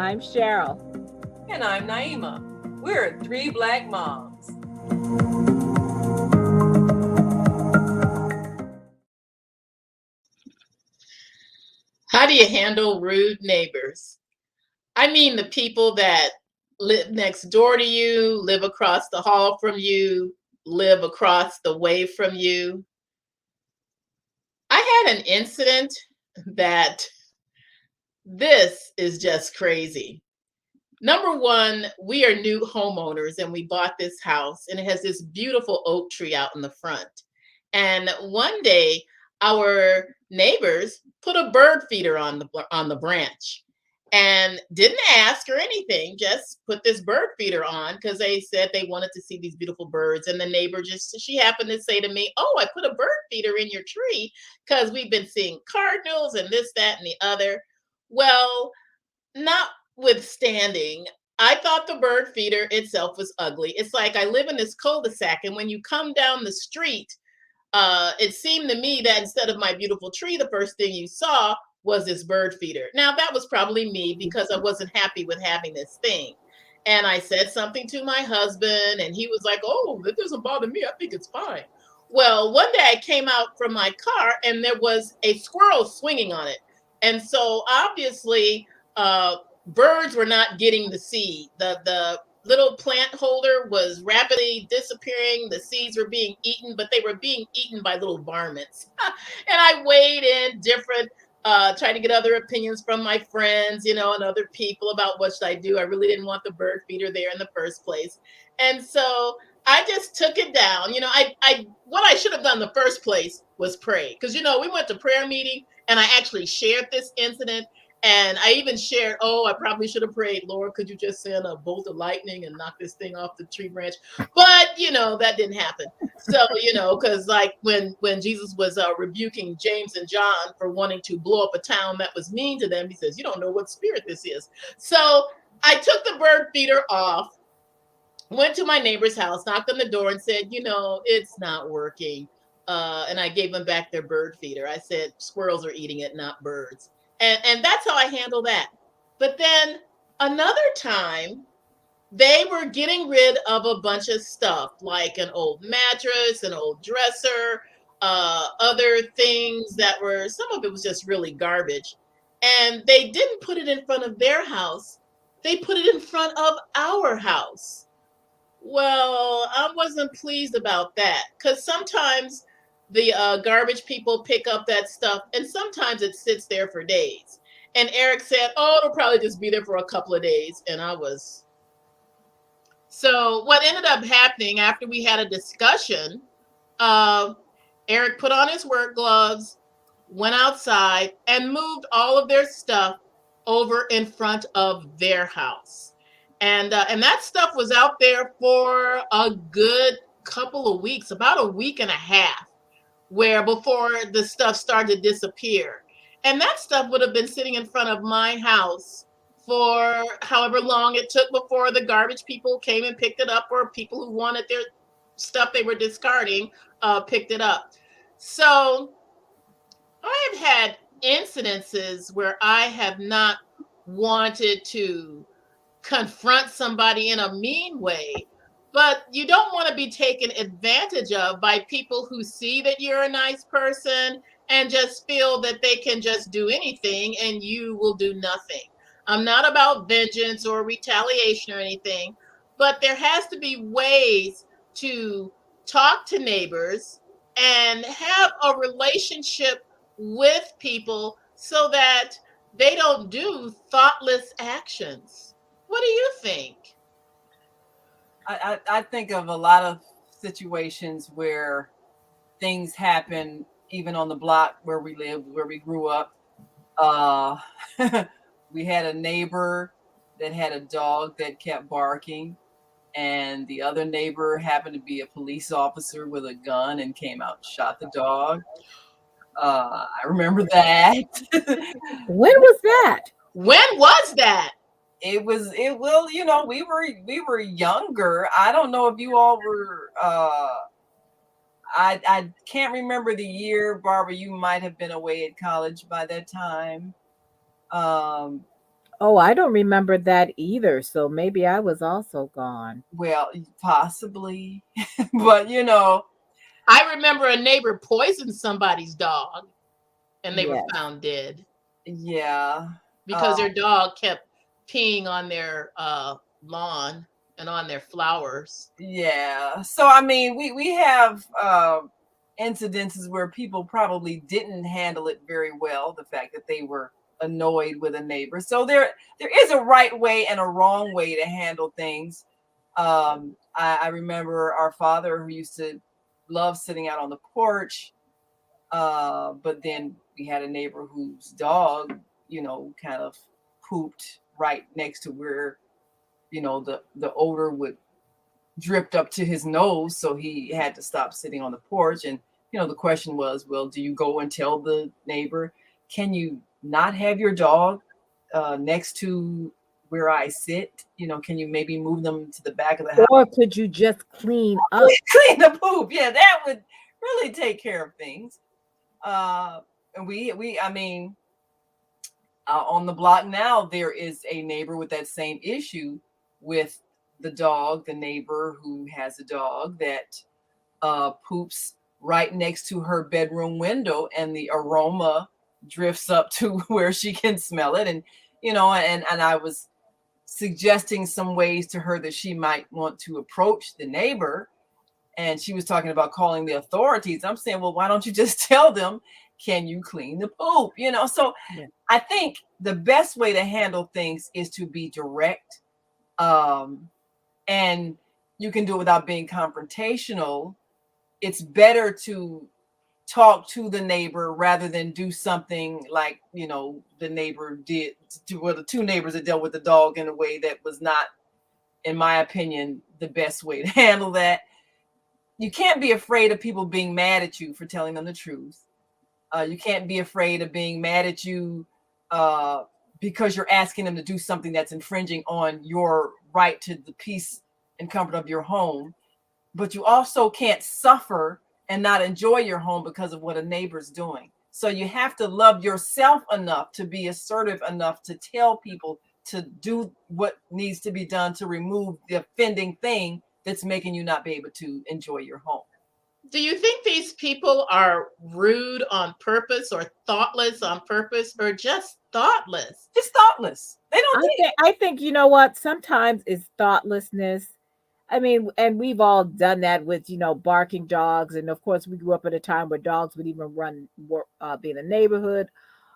I'm Cheryl. And I'm Naima. We're three Black moms. How do you handle rude neighbors? I mean, the people that live next door to you, live across the hall from you, live across the way from you. I had an incident that this is just crazy. Number one, we are new homeowners and we bought this house and it has this beautiful oak tree out in the front. And one day, our neighbors put a bird feeder on the branch and didn't ask or anything, just put this bird feeder on because they said they wanted to see these beautiful birds. And the neighbor she happened to say to me, "Oh, I put a bird feeder in your tree because we've been seeing cardinals and this, that, and the other." Well, notwithstanding, I thought the bird feeder itself was ugly. It's like I live in this cul-de-sac, and when you come down the street, it seemed to me that instead of my beautiful tree, the first thing you saw was this bird feeder. Now, that was probably me because I wasn't happy with having this thing. And I said something to my husband, and he was like, "Oh, that doesn't bother me. I think it's fine." Well, one day I came out from my car, and there was a squirrel swinging on it. And so obviously, birds were not getting the seed. The little plant holder was rapidly disappearing. The seeds were being eaten, but they were being eaten by little varmints. And I weighed in different, trying to get other opinions from my friends, and other people about what should I do. I really didn't want the bird feeder there in the first place. And so I just took it down. I what I should have done in the first place was pray. Because we went to prayer meeting and I actually shared this incident. And I even shared, "Oh, I probably should have prayed, Lord, could you just send a bolt of lightning and knock this thing off the tree branch?" But, that didn't happen. So, because like when Jesus was rebuking James and John for wanting to blow up a town that was mean to them, he says, "You don't know what spirit this is." So I took the bird feeder off, went to my neighbor's house, knocked on the door and said, "It's not working." And I gave them back their bird feeder. I said, "Squirrels are eating it, not birds." And that's how I handle that. But then another time, they were getting rid of a bunch of stuff like an old mattress, an old dresser, other things that were, some of it was just really garbage. And they didn't put it in front of their house. They put it in front of our house. Well, I wasn't pleased about that because sometimes the garbage people pick up that stuff and sometimes it sits there for days. And Eric said, "Oh, it'll probably just be there for a couple of days." And I was. So what ended up happening after we had a discussion, uh, Eric put on his work gloves, went outside, and moved all of their stuff over in front of their house. And that stuff was out there for a good couple of weeks, about a week and a half, where before the stuff started to disappear. And that stuff would have been sitting in front of my house for however long it took before the garbage people came and picked it up, or people who wanted their stuff they were discarding picked it up. So I have had incidences where I have not wanted to confront somebody in a mean way, but you don't want to be taken advantage of by people who see that you're a nice person and just feel that they can just do anything and you will do nothing. I'm not about vengeance or retaliation or anything, but there has to be ways to talk to neighbors and have a relationship with people so that they don't do thoughtless actions. What do you think? I think of a lot of situations where things happen, even on the block where we lived, where we grew up. Uh, we had a neighbor that had a dog that kept barking, and the other neighbor happened to be a police officer with a gun and came out and shot the dog. I remember that. When was that? When was that? It will, we were younger. I don't know if you all were I can't remember the year. Barbara, you might have been away at college by that time. Um Oh, I don't remember that either. So maybe I was also gone. Well, possibly, but I remember a neighbor poisoned somebody's dog and they were Yes. found dead yeah. Uh, because their dog kept peeing on their lawn and on their flowers. Yeah. So I mean, we have incidences where people probably didn't handle it very well. The fact that they were annoyed with a neighbor. So there is a right way and a wrong way to handle things. I remember our father who used to love sitting out on the porch. But then we had a neighbor whose dog, kind of pooped right next to where the odor would dripped up to his nose, so he had to stop sitting on the porch. And the question was, well, do you go and tell the neighbor, can you not have your dog next to where I sit? Can you maybe move them to the back of the house? Or could you just clean up? Clean the poop. Yeah, that would really take care of things. And we I mean, on the block now, there is a neighbor with that same issue with the dog, the neighbor who has a dog that poops right next to her bedroom window, and the aroma drifts up to where she can smell it. And, and I was suggesting some ways to her that she might want to approach the neighbor. And she was talking about calling the authorities. I'm saying, well, why don't you just tell them, can you clean the poop? So Yeah. I think the best way to handle things is to be direct. And you can do it without being confrontational. It's better to talk to the neighbor rather than do something like, the neighbor did to, well, the two neighbors that dealt with the dog in a way that was not, in my opinion, the best way to handle that. You can't be afraid of people being mad at you for telling them the truth. You can't be afraid of being mad at you uh, because you're asking them to do something that's infringing on your right to the peace and comfort of your home. But you also can't suffer and not enjoy your home because of what a neighbor's doing. So you have to love yourself enough to be assertive enough to tell people to do what needs to be done to remove the offending thing that's making you not be able to enjoy your home. Do you think these people are rude on purpose or thoughtless on purpose or just thoughtless? Just thoughtless. They don't think. I think you know what? Sometimes it's thoughtlessness. I mean, and we've all done that with barking dogs, and of course, we grew up at a time where dogs would even be in the neighborhood.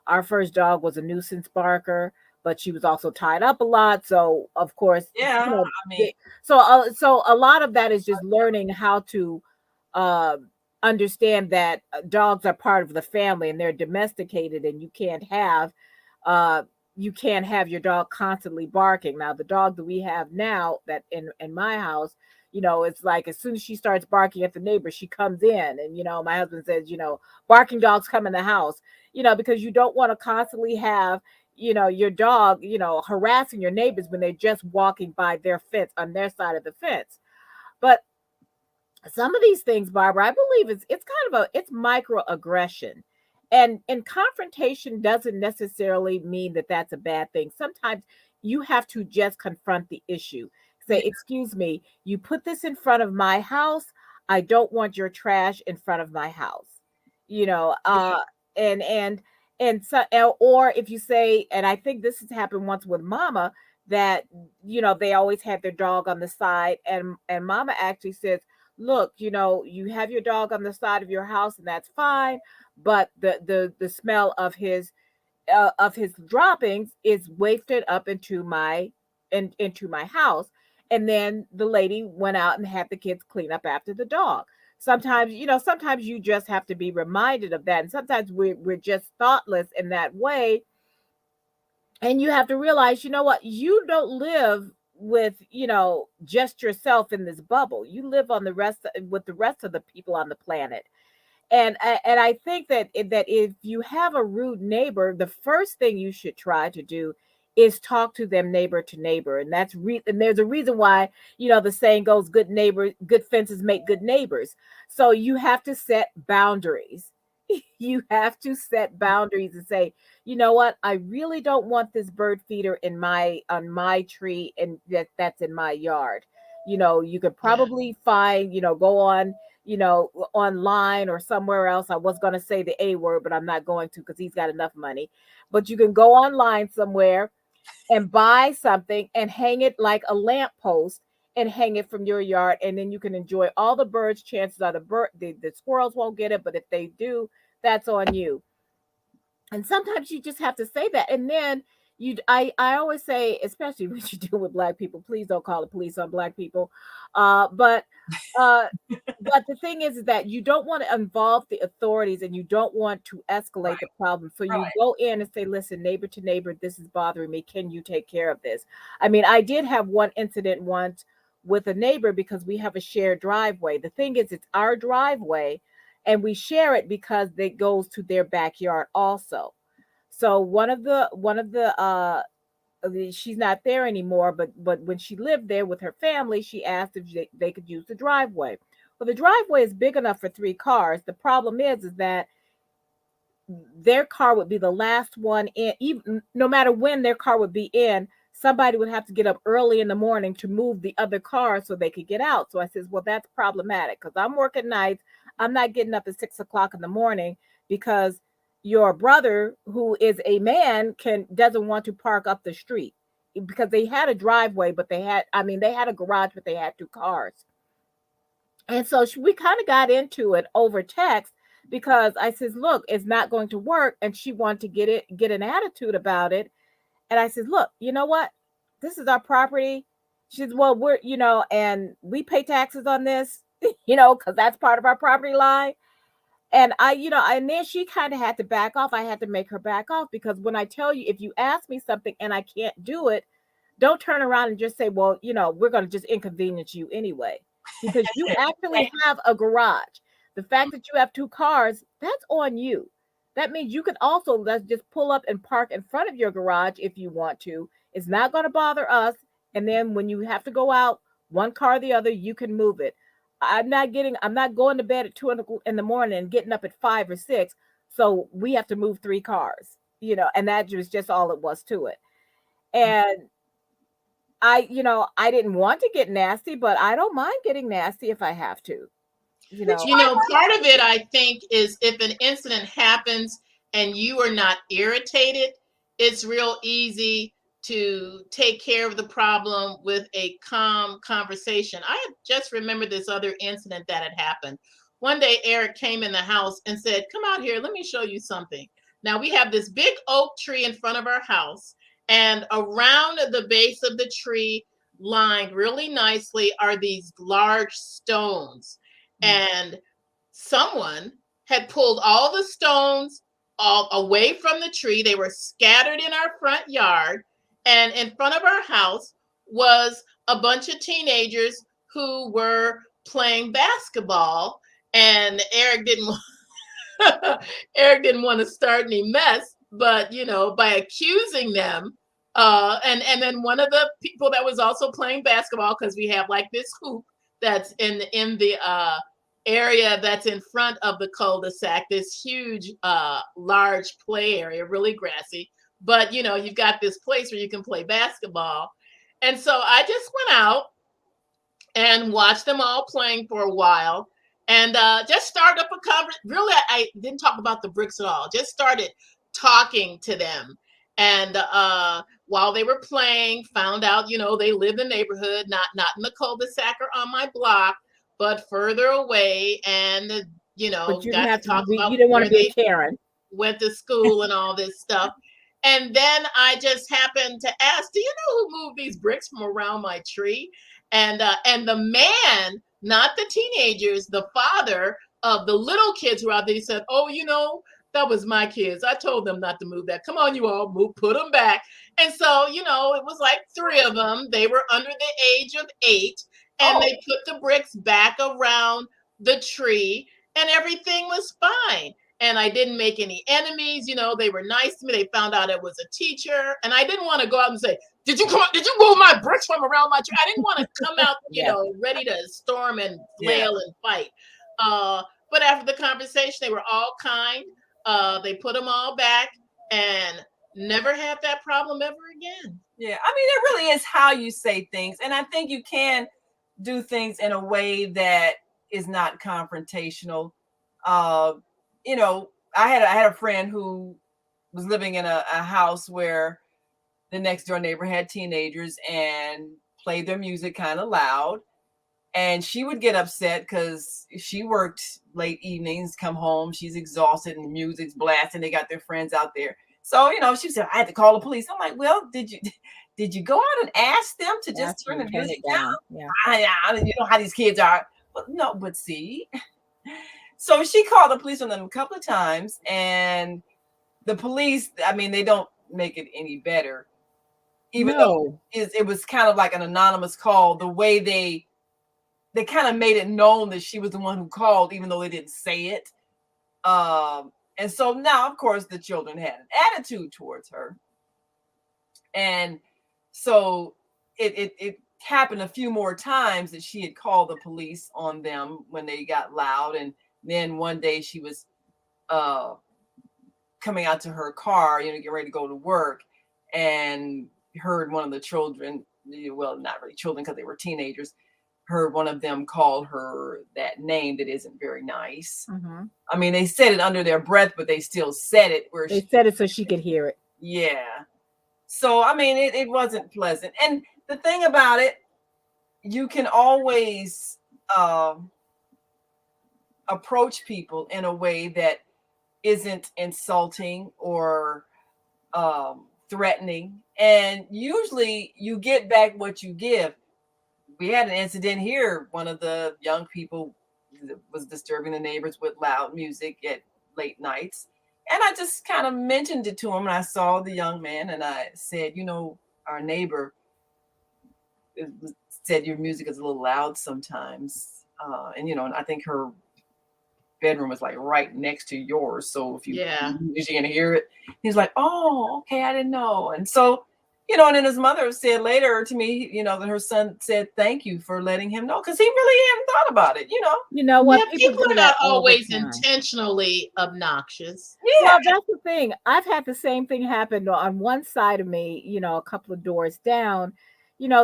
Our first dog was a nuisance barker, but she was also tied up a lot. So of course, Yeah, I mean, they, so a lot of that is just learning how to um, understand that dogs are part of the family and they're domesticated, and uh, you can't have your dog constantly barking. Now, the dog that we have now that in my house, it's like as soon as she starts barking at the neighbor, she comes in, and my husband says, barking dogs come in the house, because you don't want to constantly have your dog harassing your neighbors when they're just walking by their fence on their side of the fence. But some of these things, Barbara, I believe it's kind of it's microaggression, and confrontation doesn't necessarily mean that that's a bad thing. Sometimes you have to just confront the issue. Say, yeah, excuse me, you put this in front of my house. I don't want your trash in front of my house. You know, and and and so, or if you say, and I think this has happened once with Mama, that they always had their dog on the side, and Mama actually says, look, you have your dog on the side of your house, and that's fine, but the smell of his droppings is wafted up into my house. And then the lady went out and had the kids clean up after the dog. Sometimes you just have to be reminded of that, and sometimes we're just thoughtless in that way. And you have to realize, what, you don't live with just yourself in this bubble. You live on the rest with the rest of the people on the planet. And I think that if you have a rude neighbor, the first thing you should try to do is talk to them neighbor to neighbor. And and there's a reason why the saying goes, good fences make good neighbors. So you have to set boundaries. You have to set boundaries and say, you know what, I really don't want this bird feeder in my on my tree, and that's in my yard. You could Yeah. probably find, go on, online or somewhere else. I was going to say the A word, but I'm not going to, because he's got enough money. But you can go online somewhere and buy something and hang it like a lamp post, and hang it from your yard, and then you can enjoy all the birds. Chances are the squirrels won't get it, but if they do, that's on you. And sometimes you just have to say that. And then I always say, especially when you deal with black people, please don't call the police on black people. But uh but the thing is that you don't want to involve the authorities, and you don't want to escalate the Right. problem. So you Right. go in and say, listen, neighbor to neighbor, this is bothering me. Can you take care of this? I mean, I did have one incident once with a neighbor, because we have a shared driveway. The thing is, it's our driveway, and we share it because it goes to their backyard also. So she's not there anymore, but when she lived there with her family, she asked if they could use the driveway. Well, the driveway is big enough for 3 cars. The problem is that their car would be the last one in. Even no matter when their car would be in, somebody would have to get up early in the morning to move the other car so they could get out. So I says, well, that's problematic, because I'm working nights. I'm not getting up at 6 o'clock in the morning, because your brother, who is a man, can doesn't want to park up the street, because they had a driveway, but they had a garage, but they had 2 cars. And so we kind of got into it over text, because I says, look, it's not going to work. And she wanted to get an attitude about it. And I says, look, you know what? This is our property. She says, well, and we pay taxes on this, because that's part of our property line. And and then she kind of had to back off. I had to make her back off, because when I tell you, if you ask me something and I can't do it, don't turn around and just say, well, we're going to just inconvenience you anyway, because you actually Right. have a garage. The fact that you have 2 cars, that's on you. That means you can also, let's just pull up and park in front of your garage if you want to. It's not going to bother us. And then when you have to go out, one car or the other, you can move it. I'm not going to bed at 2 in the morning and getting up at 5 or 6. So we have to move 3 cars, and that was just all it was to it. And I didn't want to get nasty, but I don't mind getting nasty if I have to. You Which know, You know, part of it, I think, is if an incident happens and you are not irritated, it's real easy to take care of the problem with a calm conversation. I had just remembered this other incident that had happened. One day, Eric came in the house and said, come out here, let me show you something. Now, we have this big oak tree in front of our house, and around the base of the tree, lined really nicely, are these large stones. mm, And someone had pulled all the stones all away from the tree. They were scattered in our front yard. And in front of our house was a bunch of teenagers who were playing basketball. And Eric didn't want to start any mess, but by accusing them, and then one of the people that was also playing basketball, because we have like this hoop that's in the area that's in front of the cul-de-sac, this huge large play area, really grassy, but you've got this place where you can play basketball. And so I just went out and watched them all playing for a while, and just started up a conversation. Really, I didn't talk about the bricks at all. Just started talking to them. And while they were playing, found out, they live in the neighborhood, not in the cul-de-sac or on my block, but further away. And, but you didn't got to have to talk be. about You didn't want to where be a they Karen. went to school and all this stuff. And then I just happened to ask, "Do you know who moved these bricks from around my tree?" And the man, not the teenagers, the father of the little kids who are out there, he said, "Oh, that was my kids. I told them not to move that. Come on, you all move, put them back." And so, it was like 3 of them. They were under the age of 8, and Oh, they put the bricks back around the tree, and everything was fine. And I didn't make any enemies. They were nice to me. They found out it was a teacher, and I didn't want to go out and say, Did you move my bricks from around my tree?" I didn't want to come out, yeah. ready to storm and Yeah. flail and fight. Uh, But after the conversation, they were all kind. They put them all back and never had that problem ever again. Yeah, I mean, it really is how you say things, and I think you can do things in a way that is not confrontational. Uh, I had a friend who was living in a house where the next door neighbor had teenagers and played their music kind of loud, and she would get upset because she worked late evenings, come home, she's exhausted, and the music's blasting. They got their friends out there, so she said I had to call the police. I'm like, well, did you go out and ask them to just Ask turn them the to turn music it down? down. Yeah. You know how these kids are. But no, but see, so she called the police on them a couple of times, and the police, I mean, they don't make it any better, even though No. it was kind of like an anonymous call. The way they kind of made it known that she was the one who called, even though they didn't say it. And so now, of course, the children had an attitude towards her, and so it happened a few more times that she had called the police on them when they got loud. And then one day she was uh coming out to her car, get ready to go to work, and heard one of the children, well, not really children because they were teenagers, heard one of them call her that name that isn't very nice. Hmm. I mean, they said it under their breath, but they still said it where They she, said it so she could hear it. yeah. So, I mean, it wasn't pleasant. And the thing about it, you can always approach people in a way that isn't insulting or threatening. And usually you get back what you give. We had an incident here. One of the young people was disturbing the neighbors with loud music at late nights. And I just kind of mentioned it to him. And I saw the young man and I said, our neighbor said your music is a little loud sometimes. And I think her bedroom is like right next to yours. So if you're Yeah. gonna hear it, he's like, oh, okay, I didn't know. And so, and then his mother said later to me, that her son said thank you for letting him know because he really hadn't thought about it. You know Yeah, what? People people do are that not all the always time. intentionally obnoxious. Yeah. Well, that's the thing. I've had the same thing happen on one side of me, a couple of doors down.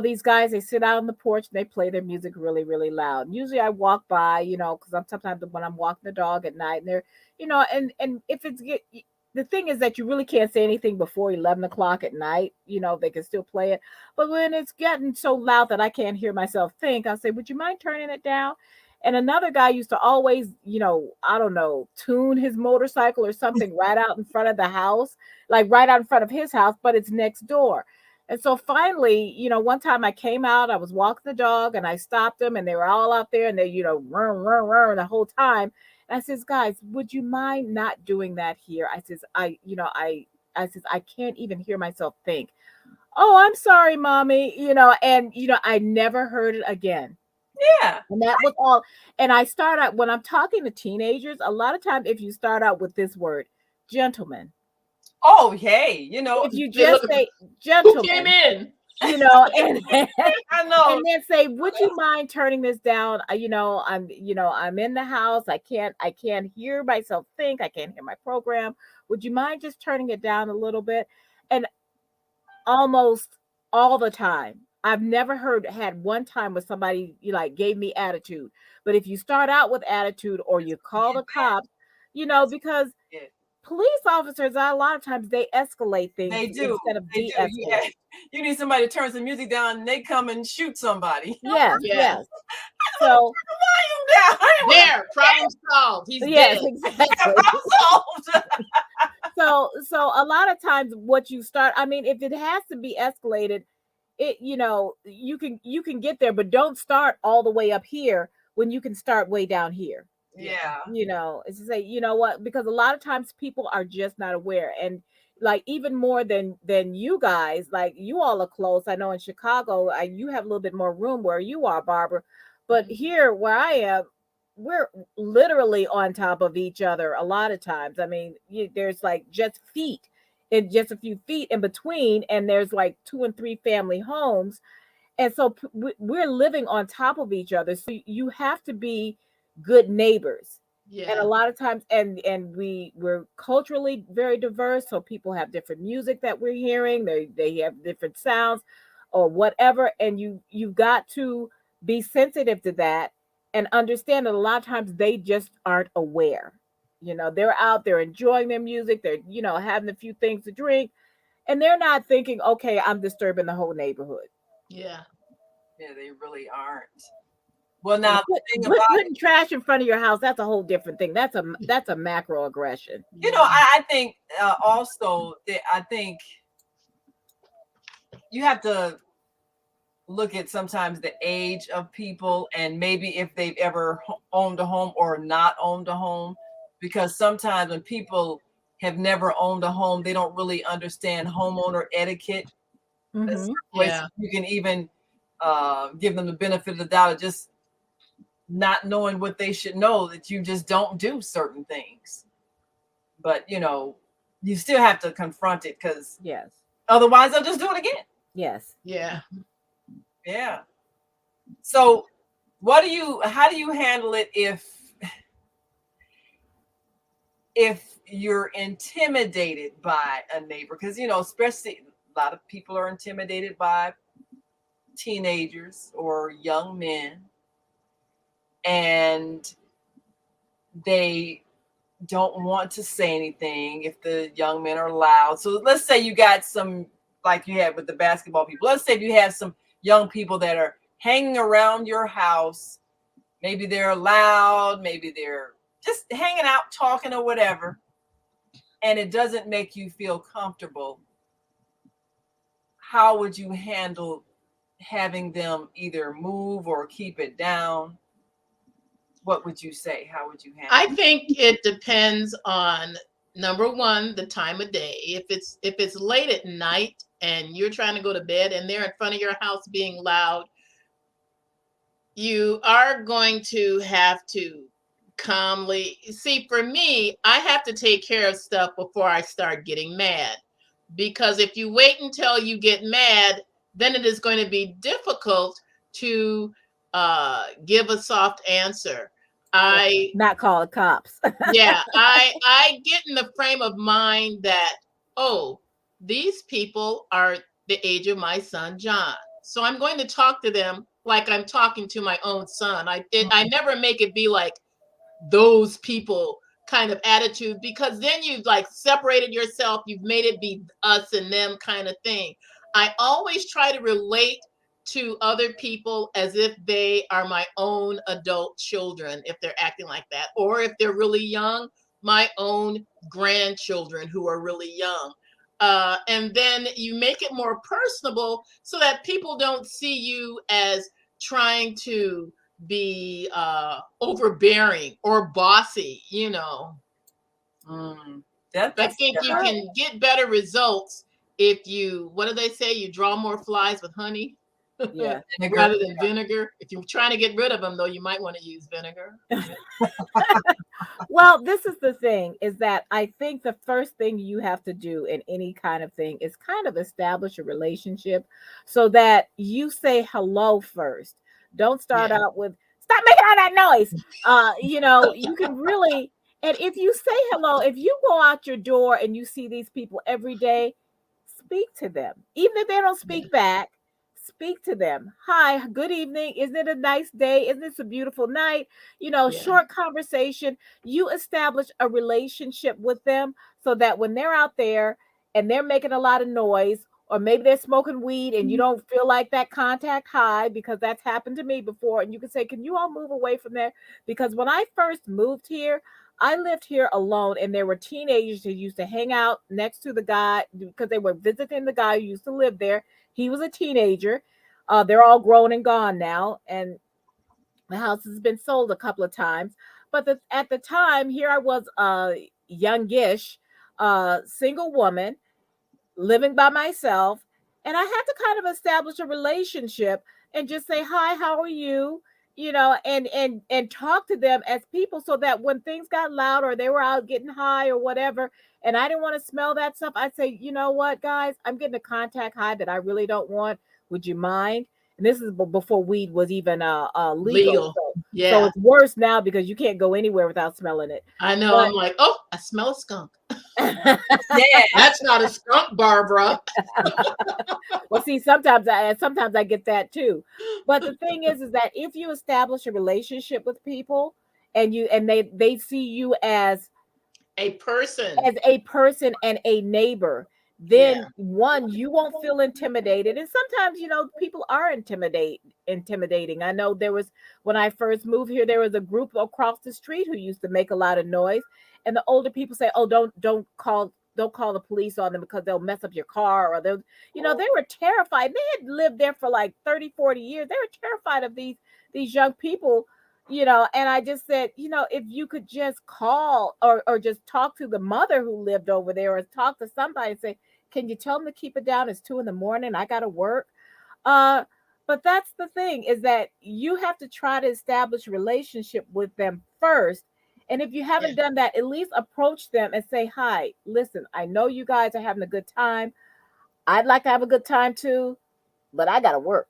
These guys, they sit out on the porch and they play their music really, really loud. Usually I walk by, because I'm sometimes when I'm walking the dog at night and they're, and if the thing is that you really can't say anything before 11 o'clock at night, they can still play it. But when it's getting so loud that I can't hear myself think, I'll say, would you mind turning it down? And another guy used to always, I don't know, tune his motorcycle or something right out in front of the house, like right out in front of his house, but it's next door. And so finally, one time I came out, I was walking the dog and I stopped them and they were all out there and they, run, run, run the whole time. And I says, guys, would you mind not doing that here? I says, I says, I can't even hear myself think. Oh, I'm sorry, mommy, and, I never heard it again. Yeah. And that was all. And I start out when I'm talking to teenagers, a lot of times if you start out with this word, gentlemen, Oh, hey, if you They're just looking for say who came gentlemen, in. and I know. and then say, would you mind turning this down? I'm in the house. I can't hear myself think. I can't hear my program. Would you mind just turning it down a little bit? And almost all the time. I've never had one time where somebody like gave me attitude. But if you start out with attitude or you call Get the back. cops, That's because it. police officers a lot of times they escalate things They do. instead of They do. Yeah. de-escalate. You need somebody to turn some music down and they come and shoot somebody. Yes, Yeah. yes. So Down. I didn't want to There, problem solved. He's yes, dead. exactly. solved. So a lot of times what you start, I mean, if it has to be escalated, you can get there, but don't start all the way up here when you can start way down here. Yeah. Yeah. It's to say, you know what, because a lot of times people are just not aware. And like even more than you guys, like you all are close. I know in Chicago, you have a little bit more room where you are, Barbara, but Mhm. here where I am, we're literally on top of each other a lot of times. I mean, there's like just feet and just a few feet in between, and there's like 2 and 3 family homes, and so we're living on top of each other. So you have to be good neighbors. And a Yeah. lot of times, and we're culturally very diverse, so people have different music that we're hearing, they have different sounds or whatever, and you've got to be sensitive to that and understand that a lot of times they just aren't aware. They're out there enjoying their music, they're having a few things to drink, and they're not thinking, okay, I'm disturbing the whole neighborhood. Yeah. Yeah, they really aren't. Well, now the thing about Putting trash in front of your house, that's a whole different thing. That's a macro aggression. Yeah. I think also that I think you have to look at sometimes the age of people and maybe if they've ever owned a home or not owned a home, because sometimes when people have never owned a home, they don't really understand homeowner etiquette. There's Mm-hmm. certain ways Yeah. you can even give them the benefit of the doubt of just not knowing what they should know, that you just don't do certain things. But you still have to confront it because Yes. otherwise they'll just do it again. Yes. Yeah. Yeah. So how do you handle it if you're intimidated by a neighbor? Because especially a lot of people are intimidated by teenagers or young men, and they don't want to say anything if the young men are loud. So let's say you got some, like you had with the basketball people. Let's say if you have some young people that are hanging around your house, maybe they're loud, maybe they're just hanging out, talking or whatever, and it doesn't make you feel comfortable. How would you handle having them either move or keep it down? What would you say? How would you handle I it? think it depends on number one, the time of day. If it's late at night and you're trying to go to bed and they're in front of your house being loud, you are going to have to calmly see. For me, I have to take care of stuff before I start getting mad, because if you wait until you get mad, then it is going to be difficult to give a soft answer. I Not call the cops. Yeah, I get in the frame of mind that, oh, these people are the age of my son John, so I'm going to talk to them like I'm talking to my own son. I never make it be like those people kind of attitude, because then you've like separated yourself, you've made it be us and them kind of thing. I always try to relate to other people as if they are my own adult children, if they're acting like that, or if they're really young, my own grandchildren who are really young. And then you make it more personable so that people don't see you as trying to be overbearing or bossy. Mm, that I makes think you Well, can get better results if you, what do they say, you draw more flies with honey yeah. vinegar. rather than vinegar. If you're trying to get rid of them, though, you might want to use vinegar. Well, this is the thing, is that I think the first thing you have to do in any kind of thing is kind of establish a relationship so that you say hello first. Don't start Yeah. out with stop making all that noise. You can really, and if you say hello, if you go out your door and you see these people every day, speak to them. Even if they don't Yeah. speak back, speak to them. Hi, good evening. Isn't it a nice day? Isn't this a beautiful night? Yeah. Short conversation. You establish a relationship with them so that when they're out there and they're making a lot of noise, or maybe they're smoking weed and you don't feel like that contact high, because that's happened to me before, and you can say, can you all move away from there? Because when I first moved here, I lived here alone, and there were teenagers who used to hang out next to the guy because they were visiting the guy who used to live there. He was a teenager. They're all grown and gone now, and the house has been sold a couple of times. But at the time, here I was, youngish, single woman, living by myself, and I had to kind of establish a relationship and just say, hi, how are you, and talk to them as people, so that when things got loud or they were out getting high or whatever, and I didn't want to smell that stuff, I'd say, you know what, guys, I'm getting a contact high that I really don't want, would you mind? and this is before weed was even legal. Legal. So Yeah. it's worse now because you can't go anywhere without smelling it. I know. But I'm like, oh, I smell a skunk. Yeah. That's not a skunk, Barbara. well, see, sometimes I get that too. But the thing is that if you establish a relationship with people and they see you A person. as a person and a neighbor, Yeah. then one, you won't feel intimidated. And sometimes, people are intimidating. I know there was, when I first moved here, there was a group across the street who used to make a lot of noise. And the older people say, oh, don't call the police on them because they'll mess up your car, or they were terrified. They had lived there for like 30, 40 years. They were terrified of these young people, and I just said, if you could just call or just talk to the mother who lived over there, or talk to somebody and say, can you tell them to keep it down? It's 2 a.m. I gotta work. uh but that's the thing, is that you have to try to establish a relationship with them first. And if you Yeah. haven't done that, at least approach them and say, hi, listen, I know you guys are having a good time. I'd like to have a good time too, but I gotta work.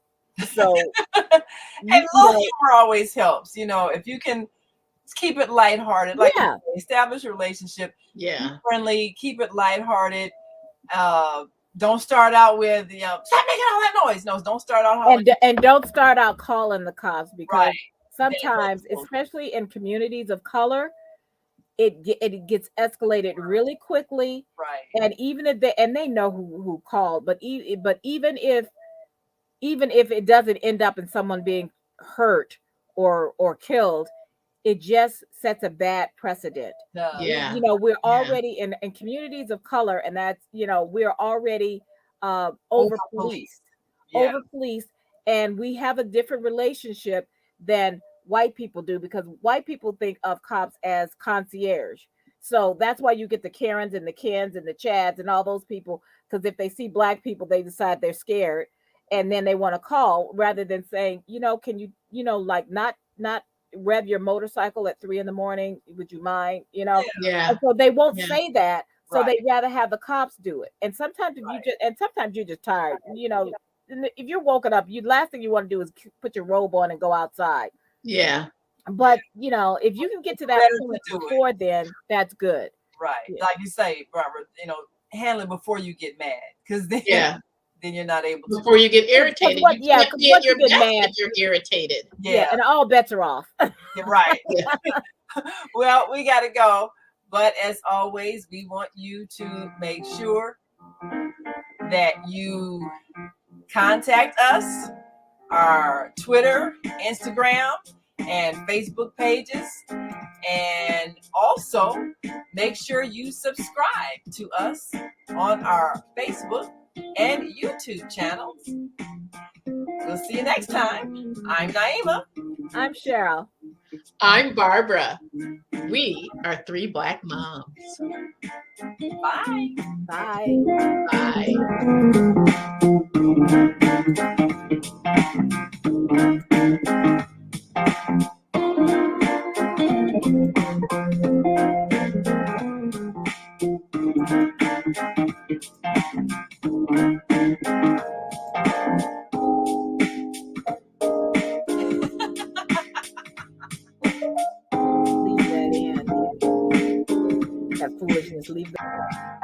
So And you little know humor always helps. If you can keep it lighthearted, like you yeah. say, establish a relationship, be Yeah. friendly, keep it lighthearted. Uh, don't start out with, stop making all that noise. No, don't start out hollering. And don't start out calling the cops, because Right. sometimes, especially in communities of color, it gets escalated really quickly. Right. And even if they know who called, but even if it doesn't end up in someone being hurt or killed, it just sets a bad precedent. Yeah. We're Yeah. already in communities of color, and that's, we're already Over over police. policed, Yeah. and we have a different relationship than white people do, because white people think of cops as concierge. So that's why you get the Karens and the Kens and the Chads and all those people, because if they see black people, they decide they're scared, and then they want to call, rather than saying, can you, like, not rev your motorcycle at 3 a.m. Would you mind? Yeah. And so they won't Yeah. say that. So Right. they'd rather have the cops do it. And sometimes Right. sometimes you're just tired. If you're woken up, last thing you want to do is put your robe on and go outside. Yeah. But if you can get to that Better point to do it. before then, that's good. Right. Yeah. Like you say, Robert, handle it before you get mad, because then, Yeah. then you're not able to. Before you get irritated. What- You yeah, can't 'cause be at once your you get best mad- if you're irritated. Yeah, and all bets are off. You're right. Yeah. Well, we got to go. But as always, we want you to make sure that you contact us, our Twitter, Instagram, and Facebook pages. And also make sure you subscribe to us on our Facebook and YouTube channels. We'll see you next time. I'm Naima. I'm Cheryl. I'm Barbara. We are three Black moms. Bye. Bye. Bye. Leave that in. That foolishness. Leave that.